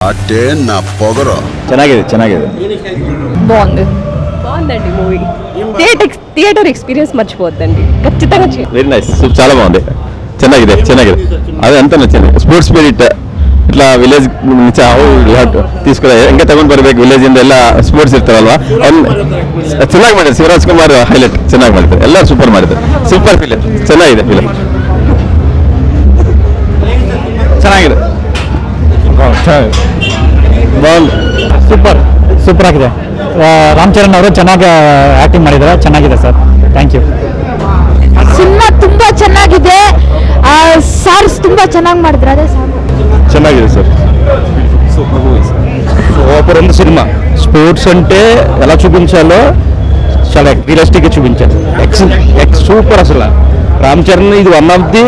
ಅಟ್ಟೇನ ಪೊಗರು ಚೆನ್ನಾಗಿದೆ బాగుందండి movie theatre experience మర్చిపోద్దండి ఖచ్చితంగా వెరీ నైస్ చాలా బాగుంది ಚೆನ್ನಾಗಿದೆ అదే అంతా నచ్చింది ಸ್ಪೋರ್ಟ್ಸ್ ಸ್ಪಿರಿಟ್ ಇట్లా ವಿಲೇಜ್ నుంచి తీసుకురా ಹೆಂಗೆ ತಗೊಂಡು ಬರ್ಬೇಕು ವಿಲೇಜ್ ಇಂದ ಎಲ್ಲ ಸ್ಪೋರ್ಟ್ಸ್ ಇರ್ತಾರಲ್ವಾ ಚೆನ್ನಾಗಿ ಮಾಡಿದ್ರು ಶಿವರಾಜ್ ಕುಮಾರ್ ಹೈಲೈಟ್ ಚೆನ್ನಾಗಿ ಮಾಡಿದ್ರು ಎಲ್ಲ ಸೂಪರ್ ಮಾಡಿದ್ರು ಸೂಪರ್ ಫಿಲಿಮ್ ಚೆನ್ನಾಗಿದೆ ಫಿಲಿಮ್ ಚೆನ್ನಾಗಿದೆ ಬಾಲ್ ಸೂಪರ್ ಆಗಿದೆ ರಾಮ್ ಚರಣ್ ಅವರು ಚೆನ್ನಾಗಿ ಆಕ್ಟಿಂಗ್ ಮಾಡಿದ್ದಾರೆ ಚೆನ್ನಾಗಿದೆ ಸರ್ ಥ್ಯಾಂಕ್ ಯು ಸಿನಿಮಾ ತುಂಬಾ ಚೆನ್ನಾಗಿದೆ ಸಾರ್ಸ್ ತುಂಬಾ ಚೆನ್ನಾಗಿ ಮಾಡಿದ್ರು ಅದೇ ಸಾರ್ ಚೆನ್ನಾಗಿದೆ ಸರ್ సూపర్ ఉంది సినిమా స్పోర్ట్స్ అంటే ఎలా చూపించాలో చాలా రియలిస్టిక్గా చూపించారు సూపర్ అసలు రామ్ చరణ్ ఇది one of the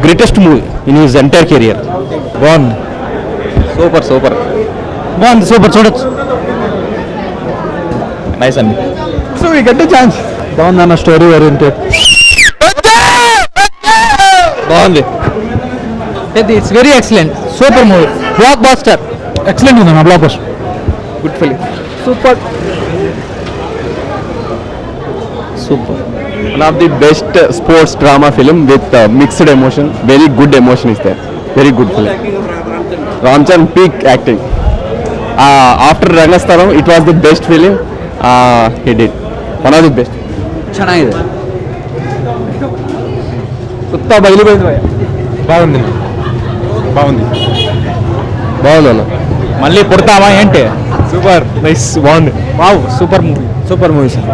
greatest movie in his entire career బాగుంది సూపర్ బాగుంది సూపర్ చూడొచ్చు నైస్ అండి so we get a chance బాగుంది అన్న స్టోరీ ఓరియంటెడ్ బాగుంది it's very excellent super movie blockbuster excellent ఉంది అన్న blockbuster good film super one of the best sports drama film with mixed emotion, very good emotion is there, very good film. Ram Charan peak acting. After Rangasthalam it was the best film he did, one of the best. ಚೆನ್ನಾಗಿದೆ ಸುತ್ತ ಬಯಲು బాగుంది అన్న మళ్ళీ పుడతామా ఏంటి super nice బాగుంది wow super movie sir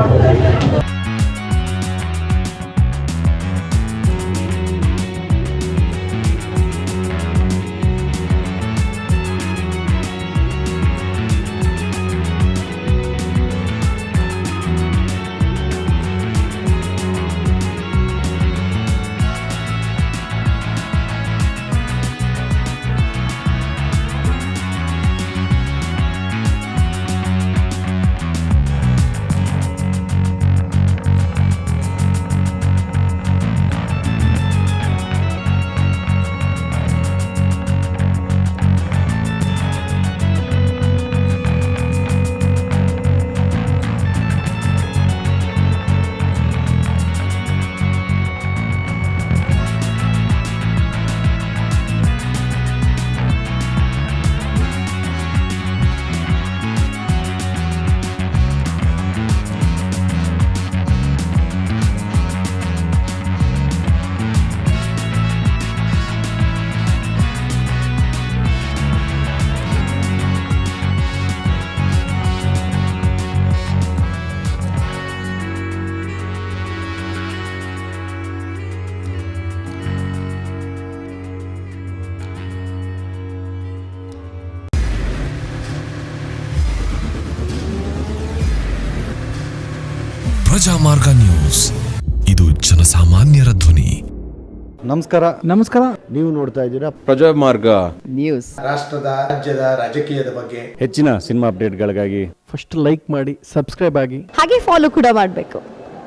Prajamarga news, ಇದು ಜನಸಾಮಾನ್ಯರ ಧ್ವನಿ. ನಮಸ್ಕಾರ ನೀವು ನೋಡ್ತಾ ಇದ್ದೀರಾ ಪ್ರಜಾಮಾರ್ಗ ನ್ಯೂಸ್. ರಾಷ್ಟ್ರದ ರಾಜ್ಯದ ರಾಜಕೀಯದ ಬಗ್ಗೆ ಹೆಚ್ಚಿನ ಸಿನಿಮಾ ಅಪ್ಡೇಟ್ಗಳಿಗಾಗಿ ಫಸ್ಟ್ ಲೈಕ್ ಮಾಡಿ ಸಬ್ಸ್ಕ್ರೈಬ್ ಆಗಿ ಹಾಗೆ ಫಾಲೋ ಕೂಡ ಮಾಡಬೇಕು.